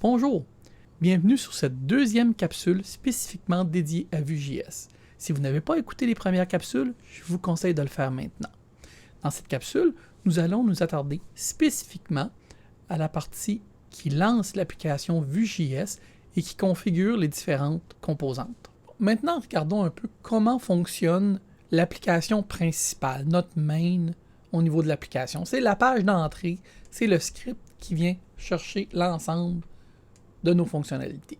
Bonjour, bienvenue sur cette deuxième capsule spécifiquement dédiée à Vue.js. Si vous n'avez pas écouté les premières capsules, je vous conseille de le faire maintenant. Dans cette capsule, nous allons nous attarder spécifiquement à la partie qui lance l'application Vue.js et qui configure les différentes composantes. Maintenant, regardons un peu comment fonctionne l'application principale, notre main au niveau de l'application. C'est la page d'entrée, c'est le script qui vient chercher l'ensemble de nos fonctionnalités.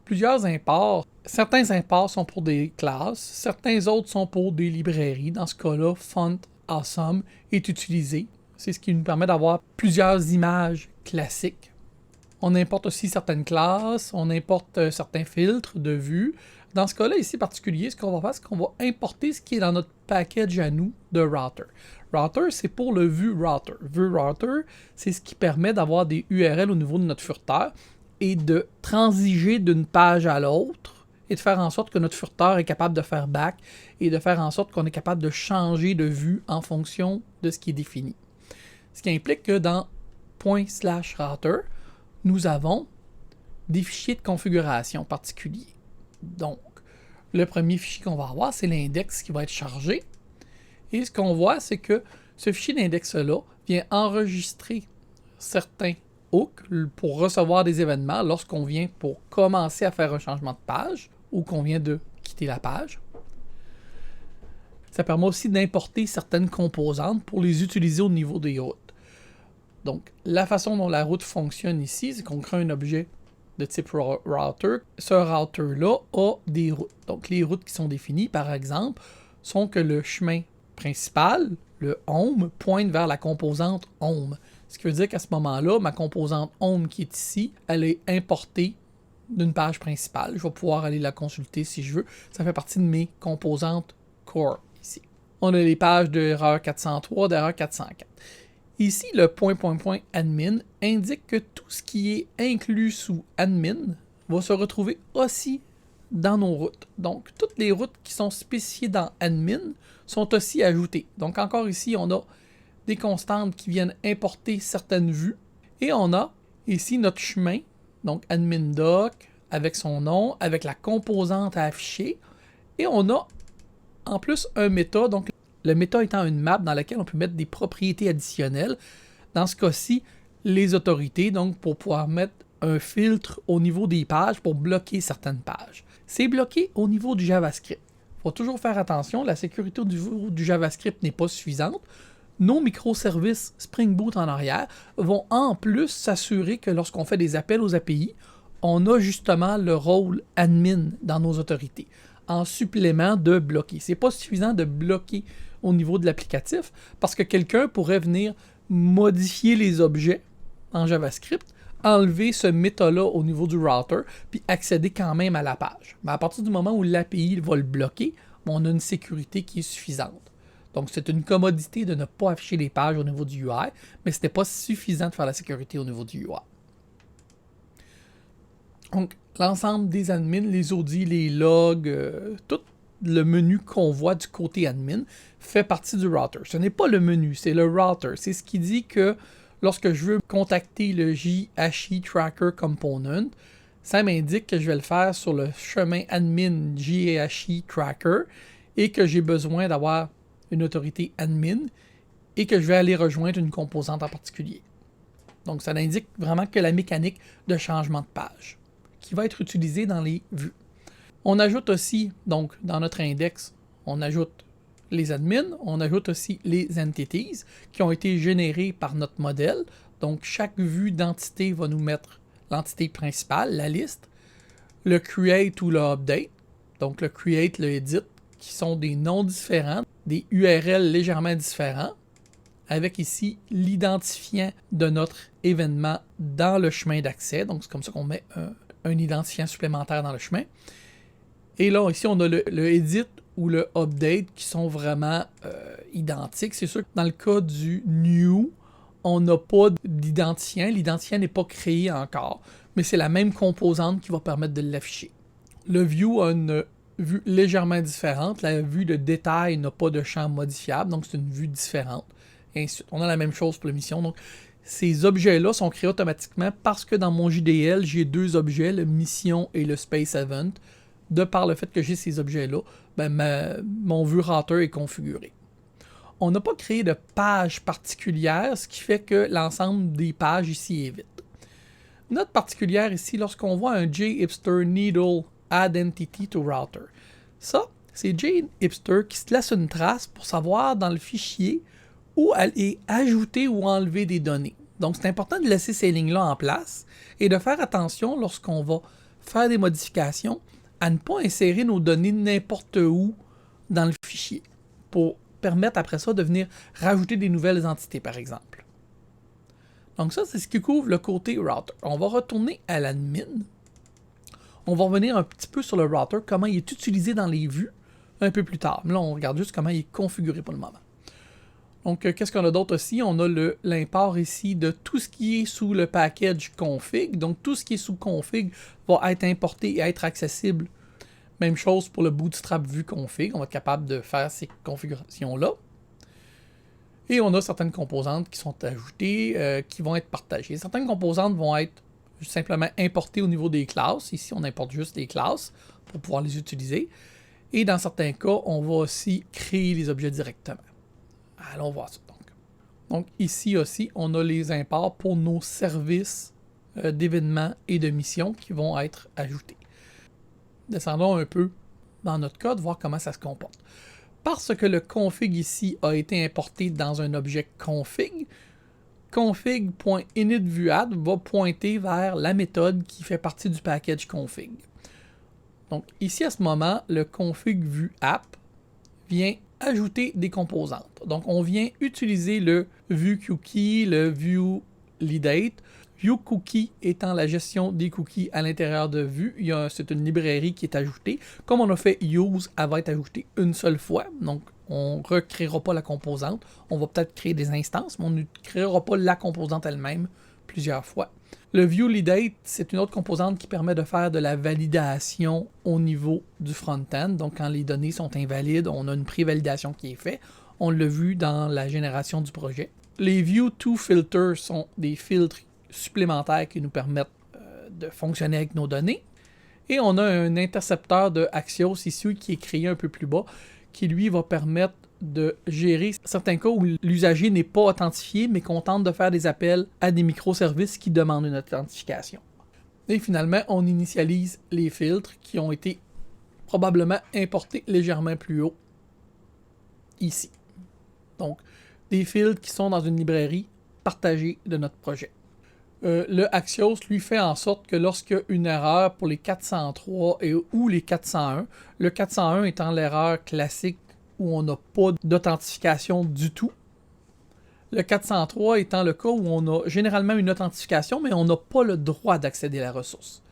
Plusieurs imports. Certains imports sont pour des classes, certains autres sont pour des librairies. Dans ce cas-là, Font Awesome est utilisé. C'est ce qui nous permet d'avoir plusieurs images classiques. On importe aussi certaines classes, on importe certains filtres de vue. Dans ce cas-là, ici particulier, ce qu'on va faire, c'est qu'on va importer ce qui est dans notre package à nous de router. Router, c'est pour le Vue Router. Vue Router, c'est ce qui permet d'avoir des URL au niveau de notre furteur et de transiger d'une page à l'autre et de faire en sorte que notre furteur est capable de faire back et de faire en sorte qu'on est capable de changer de vue en fonction de ce qui est défini. Ce qui implique que dans ./router, nous avons des fichiers de configuration particuliers. Donc, le premier fichier qu'on va avoir, c'est l'index qui va être chargé. Et ce qu'on voit, c'est que ce fichier d'index-là vient enregistrer certains hooks pour recevoir des événements lorsqu'on vient pour commencer à faire un changement de page ou qu'on vient de quitter la page. Ça permet aussi d'importer certaines composantes pour les utiliser au niveau des routes. Donc, la façon dont la route fonctionne ici, c'est qu'on crée un objet de type router. Ce router-là a des routes. Donc, les routes qui sont définies, par exemple, sont que le chemin principal, le home, pointe vers la composante home. Ce qui veut dire qu'à ce moment-là, ma composante home qui est ici, elle est importée d'une page principale. Je vais pouvoir aller la consulter si je veux. Ça fait partie de mes composantes core ici. On a les pages d'erreur 403, d'erreur 404. Ici, le .admin indique que tout ce qui est inclus sous admin va se retrouver aussi dans nos routes. Donc, toutes les routes qui sont spécifiées dans admin sont aussi ajoutées. Donc, encore ici, on a des constantes qui viennent importer certaines vues. Et on a ici notre chemin, donc admin doc, avec son nom, avec la composante à afficher. Et on a en plus un méta, donc le méta étant une map dans laquelle on peut mettre des propriétés additionnelles. Dans ce cas-ci, les autorités, donc pour pouvoir mettre un filtre au niveau des pages pour bloquer certaines pages. C'est bloqué au niveau du JavaScript. Il faut toujours faire attention, la sécurité du JavaScript n'est pas suffisante. Nos microservices Spring Boot en arrière vont en plus s'assurer que lorsqu'on fait des appels aux API, on a justement le rôle admin dans nos autorités, en supplément de bloquer. Ce n'est pas suffisant de bloquer au niveau de l'applicatif, parce que quelqu'un pourrait venir modifier les objets en JavaScript, enlever ce méta-là au niveau du router, puis accéder quand même à la page. Mais à partir du moment où l'API va le bloquer, on a une sécurité qui est suffisante. Donc, c'est une commodité de ne pas afficher les pages au niveau du UI, mais ce n'était pas suffisant de faire la sécurité au niveau du UI. Donc, l'ensemble des admins, les audits, les logs, tout le menu qu'on voit du côté admin fait partie du router. Ce n'est pas le menu, c'est le router. C'est ce qui dit que lorsque je veux contacter le JHE Tracker Component, ça m'indique que je vais le faire sur le chemin admin JHE Tracker et que j'ai besoin d'avoir une autorité admin et que je vais aller rejoindre une composante en particulier. Donc, ça indique vraiment que la mécanique de changement de page qui va être utilisée dans les vues. On ajoute aussi, donc, dans notre index, on ajoute les admins, on ajoute aussi les entities qui ont été générées par notre modèle. Donc, chaque vue d'entité va nous mettre l'entité principale, la liste, le create ou le update, donc le create, le edit, qui sont des noms différents, des URL légèrement différents, avec ici l'identifiant de notre événement dans le chemin d'accès. Donc, c'est comme ça qu'on met un identifiant supplémentaire dans le chemin. Et là, ici, on a le edit ou le update qui sont vraiment identiques. C'est sûr que dans le cas du new, on n'a pas d'identifiant. L'identifiant n'est pas créé encore, mais c'est la même composante qui va permettre de l'afficher. Le view a une vue légèrement différente. La vue de détail n'a pas de champ modifiable, donc c'est une vue différente. Et ainsi de suite. On a la même chose pour l'émission. Donc, Ces objets-là sont créés automatiquement parce que dans mon JDL, j'ai deux objets, le mission et le space event. De par le fait que j'ai ces objets-là, mon view router est configuré. On n'a pas créé de page particulière, ce qui fait que l'ensemble des pages ici est vide. Note particulière ici, lorsqu'on voit un JHipster Needle Add Entity to Router. Ça, c'est JHipster qui se laisse une trace pour savoir dans le fichier où aller ajouter ou enlever des données. Donc, c'est important de laisser ces lignes-là en place et de faire attention lorsqu'on va faire des modifications à ne pas insérer nos données n'importe où dans le fichier pour permettre après ça de venir rajouter des nouvelles entités, par exemple. Donc ça, c'est ce qui couvre le côté router. On va retourner à l'admin. On va revenir un petit peu sur le router, comment il est utilisé dans les vues un peu plus tard. Mais là, on regarde juste comment il est configuré pour le moment. Donc, qu'est-ce qu'on a d'autre aussi? On a l'import ici de tout ce qui est sous le package config. Donc, tout ce qui est sous config va être importé et être accessible. Même chose pour le bootstrap vue config. On va être capable de faire ces configurations-là. Et on a certaines composantes qui sont ajoutées, qui vont être partagées. Certaines composantes vont être simplement importées au niveau des classes. Ici, on importe juste les classes pour pouvoir les utiliser. Et dans certains cas, on va aussi créer les objets directement. Allons voir ça. Donc ici aussi, on a les imports pour nos services d'événements et de missions qui vont être ajoutés. Descendons un peu dans notre code, voir comment ça se comporte. Parce que le config ici a été importé dans un objet config, config.initViewAdd va pointer vers la méthode qui fait partie du package config. Donc ici à ce moment, le config ViewApp vient ajouter des composantes. Donc on vient utiliser le ViewCookie, le ViewLeadDate. ViewCookie étant la gestion des cookies à l'intérieur de Vue. C'est une librairie qui est ajoutée. Comme on a fait use, elle va être ajoutée une seule fois. Donc on ne recréera pas la composante. On va peut-être créer des instances, mais on ne créera pas la composante elle-même plusieurs fois. Le ViewLeadDate, c'est une autre composante qui permet de faire de la validation au niveau du front-end. Donc quand les données sont invalides, on a une pré-validation qui est faite. On l'a vu dans la génération du projet. Les View2Filters sont des filtres supplémentaires qui nous permettent de fonctionner avec nos données. Et on a un intercepteur de Axios ici qui est créé un peu plus bas, qui lui va permettre de gérer certains cas où l'usager n'est pas authentifié, mais qu'on tente de faire des appels à des microservices qui demandent une authentification. Et finalement, on initialise les filtres qui ont été probablement importés légèrement plus haut ici. Donc, des filtres qui sont dans une librairie partagée de notre projet. Le Axios lui fait en sorte que lorsqu'il y a une erreur pour les 403 ou les 401, le 401 étant l'erreur classique où on n'a pas d'authentification du tout, le 403 étant le cas où on a généralement une authentification, mais on n'a pas le droit d'accéder à la ressource.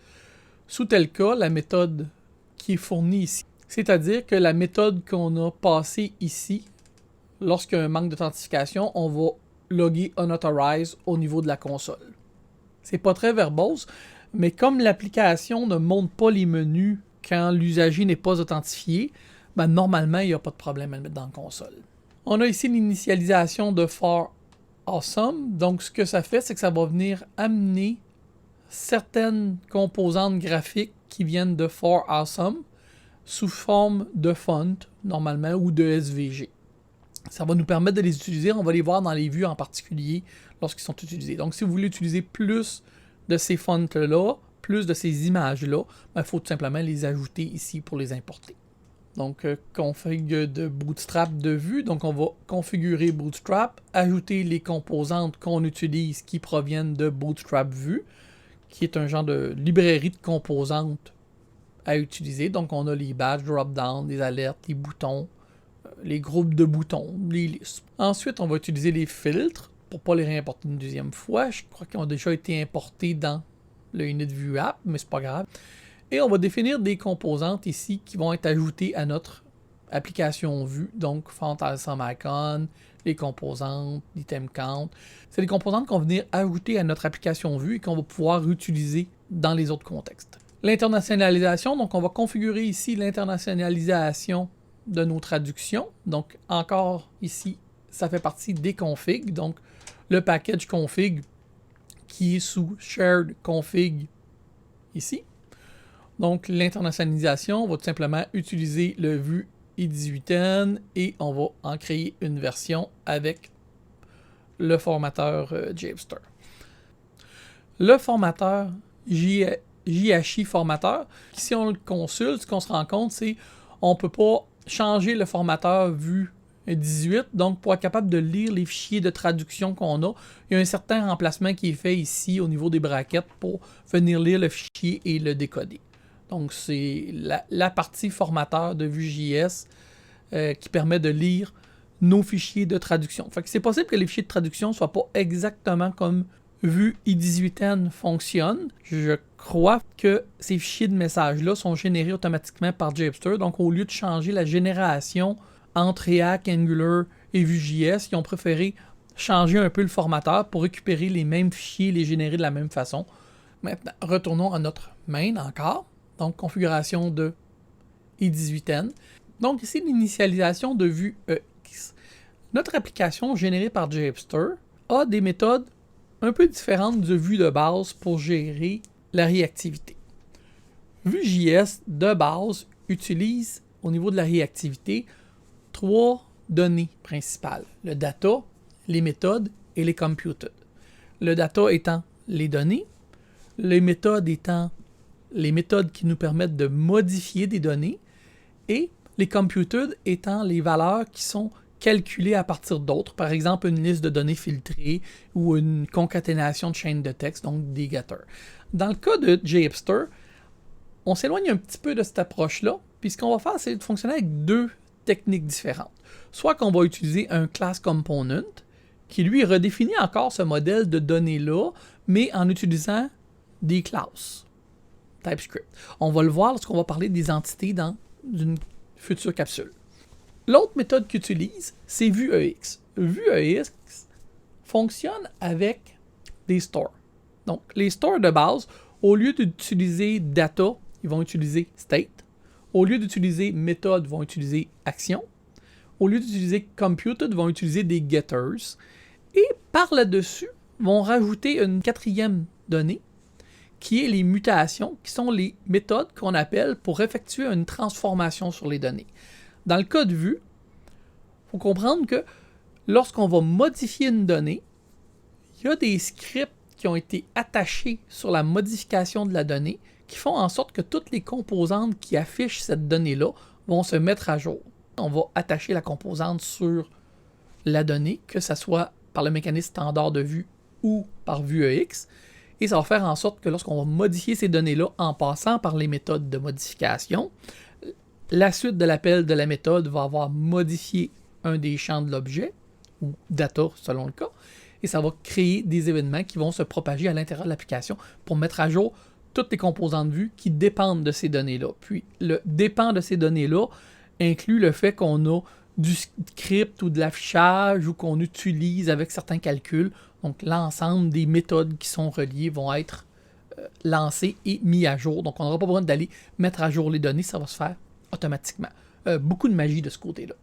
Sous tel cas, la méthode qui est fournie ici, c'est-à-dire que la méthode qu'on a passée ici, lorsqu'il y a un manque d'authentification, on va loguer unauthorized au niveau de la console. C'est pas très verbose, mais comme l'application ne montre pas les menus quand l'usager n'est pas authentifié, normalement, il n'y a pas de problème à le mettre dans la console. On a ici l'initialisation de ForAwesome. Donc, ce que ça fait, c'est que ça va venir amener certaines composantes graphiques qui viennent de ForAwesome sous forme de font, normalement, ou de SVG. Ça va nous permettre de les utiliser. On va les voir dans les vues en particulier lorsqu'ils sont utilisés. Donc, si vous voulez utiliser plus de ces fonts-là, plus de ces images-là, il faut tout simplement les ajouter ici pour les importer. Donc, config de Bootstrap de Vue. Donc, on va configurer Bootstrap, ajouter les composantes qu'on utilise qui proviennent de Bootstrap Vue, qui est un genre de librairie de composantes à utiliser. Donc, on a les badges drop-down, les alertes, les boutons, les groupes de boutons, les listes. Ensuite, on va utiliser les filtres pour ne pas les réimporter une deuxième fois. Je crois qu'ils ont déjà été importés dans le InitViewApp, mais c'est pas grave. Et on va définir des composantes ici qui vont être ajoutées à notre application vue. Donc, FontAwesome Icon, les composantes, l'item count. C'est des composantes qu'on va venir ajouter à notre application vue et qu'on va pouvoir utiliser dans les autres contextes. L'internationalisation, donc on va configurer ici l'internationalisation de nos traductions. Donc, encore ici, ça fait partie des configs. Donc, le package config qui est sous shared config ici. Donc, l'internationalisation, on va tout simplement utiliser le Vue i18n et on va en créer une version avec le formateur Japster. Le formateur JHI formateur, si on le consulte, ce qu'on se rend compte, c'est qu'on ne peut pas changer le formateur Vue 18. Donc, pour être capable de lire les fichiers de traduction qu'on a, il y a un certain remplacement qui est fait ici au niveau des brackets pour venir lire le fichier et le décoder. Donc, c'est la partie formateur de Vue.js qui permet de lire nos fichiers de traduction. Fait que c'est possible que les fichiers de traduction ne soient pas exactement comme Vue i18n fonctionne. Je crois que ces fichiers de messages-là sont générés automatiquement par Japster. Donc, au lieu de changer la génération entre React, Angular et Vue.js, ils ont préféré changer un peu le formateur pour récupérer les mêmes fichiers et les générer de la même façon. Maintenant, retournons à notre main encore. Donc, configuration de i18n. Donc, ici, l'initialisation de Vue.ex. Notre application générée par Japster a des méthodes un peu différentes de Vue de base pour gérer la réactivité. Vue.js de base utilise, au niveau de la réactivité, 3 données principales. Le data, les méthodes et les computed. Le data étant les données, les méthodes étant les méthodes qui nous permettent de modifier des données et les computed étant les valeurs qui sont calculées à partir d'autres, par exemple une liste de données filtrées ou une concaténation de chaînes de texte, donc des getters. Dans le cas de Japster, on s'éloigne un petit peu de cette approche-là, puis ce qu'on va faire, c'est de fonctionner avec 2 techniques différentes. Soit qu'on va utiliser un class component, qui lui redéfinit encore ce modèle de données-là, mais en utilisant des classes TypeScript. On va le voir lorsqu'on va parler des entités dans une future capsule. L'autre méthode qu'il utilise, c'est Vue.ex. Vue.ex fonctionne avec des stores. Donc, les stores de base, au lieu d'utiliser data, ils vont utiliser state. Au lieu d'utiliser méthode, ils vont utiliser action. Au lieu d'utiliser computed, ils vont utiliser des getters. Et par là-dessus, vont rajouter une 4e donnée, qui est les mutations, qui sont les méthodes qu'on appelle pour effectuer une transformation sur les données. Dans le cas de Vue, il faut comprendre que lorsqu'on va modifier une donnée, il y a des scripts qui ont été attachés sur la modification de la donnée qui font en sorte que toutes les composantes qui affichent cette donnée-là vont se mettre à jour. On va attacher la composante sur la donnée, que ce soit par le mécanisme standard de Vue ou par Vue.ex. Et ça va faire en sorte que lorsqu'on va modifier ces données-là en passant par les méthodes de modification, la suite de l'appel de la méthode va avoir modifié un des champs de l'objet, ou data selon le cas, et ça va créer des événements qui vont se propager à l'intérieur de l'application pour mettre à jour toutes les composantes de Vue qui dépendent de ces données-là. Puis, le dépend de ces données-là inclut le fait qu'on a du script ou de l'affichage ou qu'on utilise avec certains calculs. Donc, l'ensemble des méthodes qui sont reliées vont être lancées et mis à jour. Donc, on n'aura pas besoin d'aller mettre à jour les données, ça va se faire automatiquement. Beaucoup de magie de ce côté-là.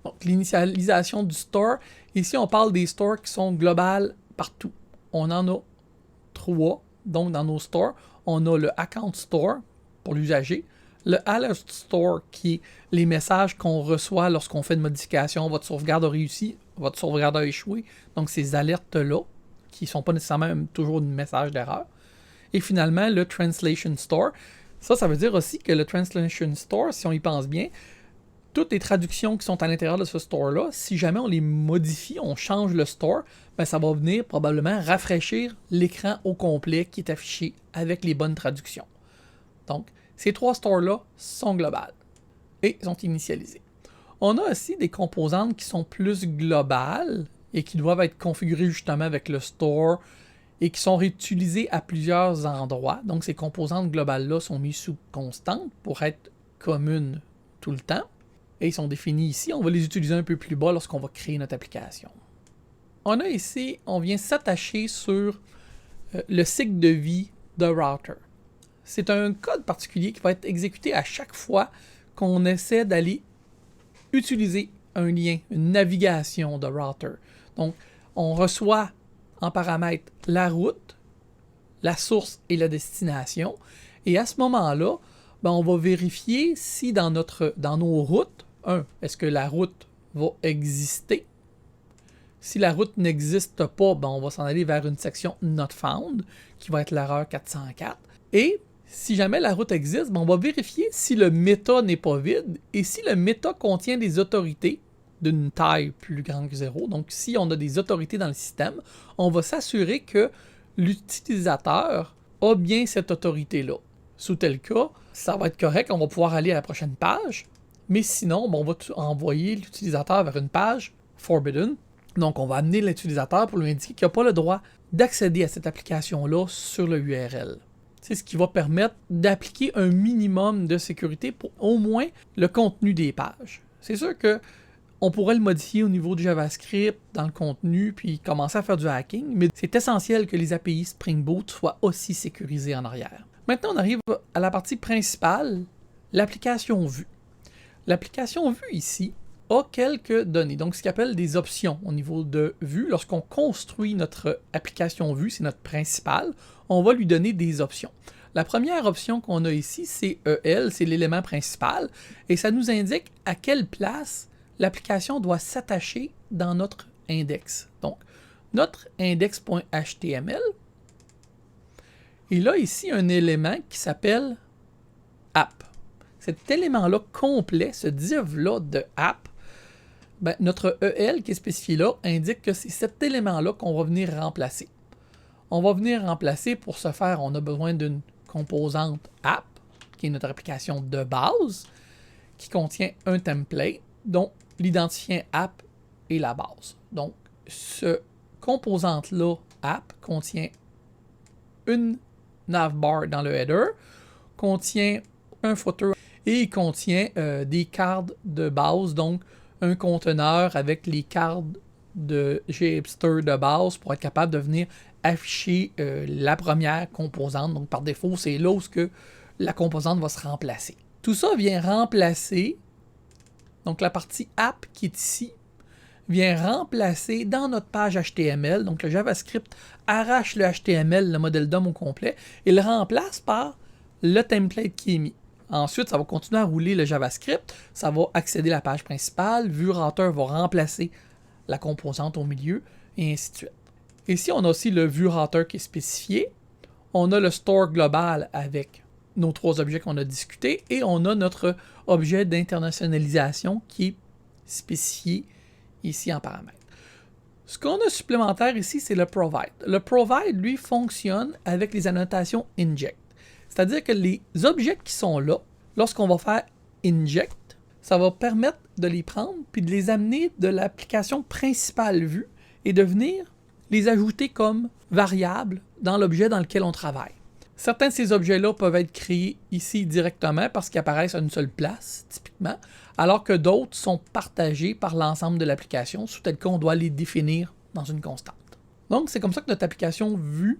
Donc, l'initialisation du store. Ici, on parle des stores qui sont globales partout. On en a 3. Donc, dans nos stores, on a le Account Store pour l'usager, le Alert Store qui est les messages qu'on reçoit lorsqu'on fait une modification, votre sauvegarde a réussi, votre sauvegarde a échoué. Donc, ces alertes-là, qui ne sont pas nécessairement toujours un message d'erreur. Et finalement, le Translation Store. Ça veut dire aussi que le Translation Store, si on y pense bien, toutes les traductions qui sont à l'intérieur de ce store-là, si jamais on les modifie, on change le store, ben ça va venir probablement rafraîchir l'écran au complet qui est affiché avec les bonnes traductions. Donc, ces 3 stores-là sont globales et sont initialisés. On a aussi des composantes qui sont plus globales et qui doivent être configurées justement avec le store et qui sont réutilisées à plusieurs endroits. Donc, ces composantes globales-là sont mises sous constante pour être communes tout le temps. Et ils sont définis ici. On va les utiliser un peu plus bas lorsqu'on va créer notre application. On a ici, on vient s'attacher sur le cycle de vie de router. C'est un code particulier qui va être exécuté à chaque fois qu'on essaie d'aller utiliser un lien, une navigation de router. Donc, on reçoit en paramètres la route, la source et la destination. Et à ce moment-là, on va vérifier si dans nos routes, est-ce que la route va exister? Si la route n'existe pas, on va s'en aller vers une section Not Found, qui va être l'erreur 404. Et si jamais la route existe, on va vérifier si le méta n'est pas vide et si le méta contient des autorités d'une taille plus grande que 0. Donc, si on a des autorités dans le système, on va s'assurer que l'utilisateur a bien cette autorité-là. Sous tel cas, ça va être correct, on va pouvoir aller à la prochaine page, mais sinon, on va envoyer l'utilisateur vers une page Forbidden. Donc, on va amener l'utilisateur pour lui indiquer qu'il n'a pas le droit d'accéder à cette application-là sur le URL. C'est ce qui va permettre d'appliquer un minimum de sécurité pour au moins le contenu des pages. C'est sûr que on pourrait le modifier au niveau du JavaScript, dans le contenu, puis commencer à faire du hacking, mais c'est essentiel que les API Spring Boot soient aussi sécurisées en arrière. Maintenant, on arrive à la partie principale, l'application vue. L'application vue ici a quelques données, donc ce qu'on appelle des options au niveau de vue. Lorsqu'on construit notre application vue, c'est notre principal, on va lui donner des options. La première option qu'on a ici, c'est EL, c'est l'élément principal, et ça nous indique à quelle place l'application doit s'attacher dans notre index. Donc, notre index.html, et là, ici, un élément qui s'appelle app. Cet élément-là complet, ce div-là de app, notre EL qui est spécifié là indique que c'est cet élément-là qu'on va venir remplacer. On va venir remplacer, pour ce faire, on a besoin d'une composante app, qui est notre application de base, qui contient un template, dont l'identifiant app est la base. Donc, ce composante-là, app, contient une navbar dans le header, contient un footer et il contient des cards de base, donc un conteneur avec les cards de JHipster de base pour être capable de venir afficher la première composante. Donc, par défaut, c'est là où la composante va se remplacer. Tout ça vient remplacer, donc la partie app qui est ici, vient remplacer dans notre page HTML, donc le JavaScript arrache le HTML, le modèle DOM au complet, et le remplace par le template qui est mis. Ensuite, ça va continuer à rouler le JavaScript, ça va accéder à la page principale, ViewRouter va remplacer la composante au milieu, et ainsi de suite. Ici, on a aussi le ViewRouter qui est spécifié, on a le store global avec nos trois objets qu'on a discutés, et on a notre objet d'internationalisation qui est spécifié ici en paramètre. Ce qu'on a supplémentaire ici, c'est le provide. Le provide, lui, fonctionne avec les annotations inject. C'est-à-dire que les objets qui sont là, lorsqu'on va faire inject, ça va permettre de les prendre puis de les amener de l'application principale vue et de venir les ajouter comme variables dans l'objet dans lequel on travaille. Certains de ces objets-là peuvent être créés ici directement parce qu'ils apparaissent à une seule place, typiquement, alors que d'autres sont partagés par l'ensemble de l'application, sous tel qu'on doit les définir dans une constante. Donc, c'est comme ça que notre application vue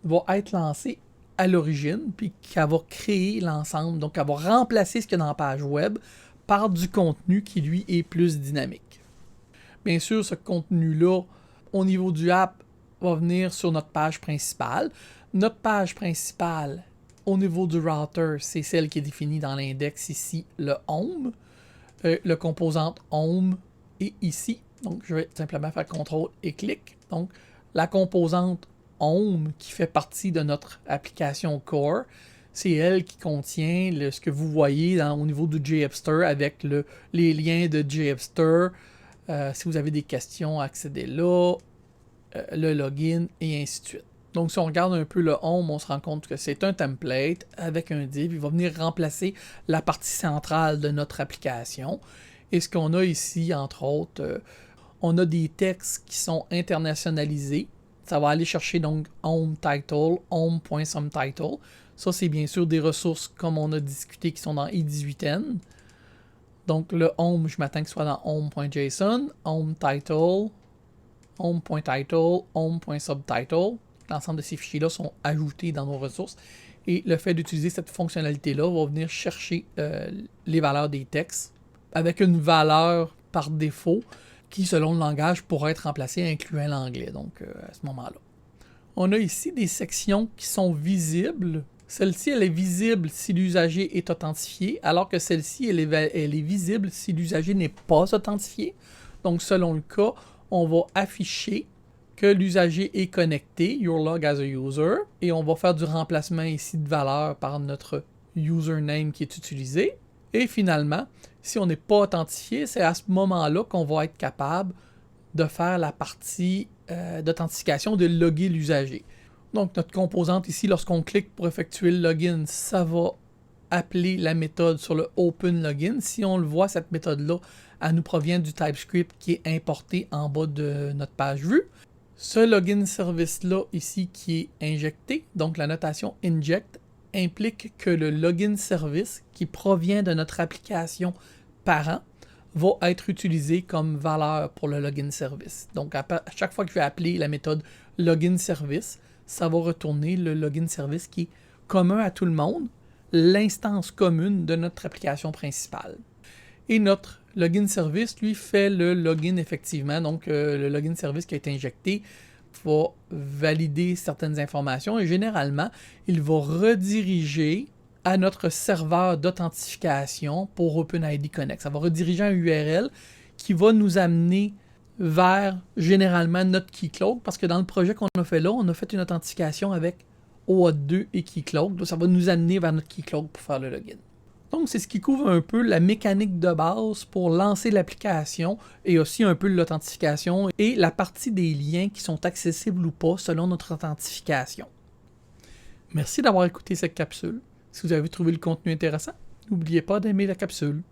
va être lancée à l'origine, puis qu'elle va créer l'ensemble, donc elle va remplacer ce qu'il y a dans la page web par du contenu qui, lui, est plus dynamique. Bien sûr, ce contenu-là, au niveau du app, va venir sur notre page principale. Notre page principale, au niveau du router, c'est celle qui est définie dans l'index ici, le home. Le composante home est ici. Donc, je vais simplement faire CTRL et clic. Donc, la composante home qui fait partie de notre application core, c'est elle qui contient ce que vous voyez au niveau du JHipster avec les liens de JHipster. Si vous avez des questions, accédez là, le login et ainsi de suite. Donc, si on regarde un peu le home, on se rend compte que c'est un template avec un div. Il va venir remplacer la partie centrale de notre application. Et ce qu'on a ici, entre autres, on a des textes qui sont internationalisés. Ça va aller chercher donc home title, home.someTitle. Ça, c'est bien sûr des ressources comme on a discuté qui sont dans E18N. Donc, le home, je m'attends qu'il soit dans home.json, home title, home.title, home.subtitle. L'ensemble de ces fichiers-là sont ajoutés dans nos ressources. Et le fait d'utiliser cette fonctionnalité-là va venir chercher les valeurs des textes avec une valeur par défaut qui, selon le langage, pourra être remplacé incluant l'anglais, donc à ce moment-là. On a ici des sections qui sont visibles. Celle-ci, elle est visible si l'usager est authentifié, alors que celle-ci, elle est visible si l'usager n'est pas authentifié. Donc, selon le cas, on va afficher que l'usager est connecté, your log as a user, et on va faire du remplacement ici de valeur par notre username qui est utilisé. Et finalement, si on n'est pas authentifié, c'est à ce moment-là qu'on va être capable de faire la partie d'authentification, de loguer l'usager. Donc, notre composante ici, lorsqu'on clique pour effectuer le login, ça va appeler la méthode sur le OpenLogin. Si on le voit, cette méthode-là, elle nous provient du TypeScript qui est importé en bas de notre page vue. Ce login service-là, ici, qui est injecté, donc la notation inject, implique que le login service qui provient de notre application parent va être utilisé comme valeur pour le login service. Donc, à chaque fois que je vais appeler la méthode login service, ça va retourner le login service qui est commun à tout le monde, l'instance commune de notre application principale. Et notre login service, lui, fait le login effectivement. Donc, le login service qui a été injecté va valider certaines informations et généralement, il va rediriger à notre serveur d'authentification pour OpenID Connect. Ça va rediriger un URL qui va nous amener vers généralement notre Keycloak, parce que dans le projet qu'on a fait là, on a fait une authentification avec OAuth 2 et Keycloak. Donc, ça va nous amener vers notre Keycloak pour faire le login. Donc, c'est ce qui couvre un peu la mécanique de base pour lancer l'application et aussi un peu l'authentification et la partie des liens qui sont accessibles ou pas selon notre authentification. Merci d'avoir écouté cette capsule. Si vous avez trouvé le contenu intéressant, n'oubliez pas d'aimer la capsule.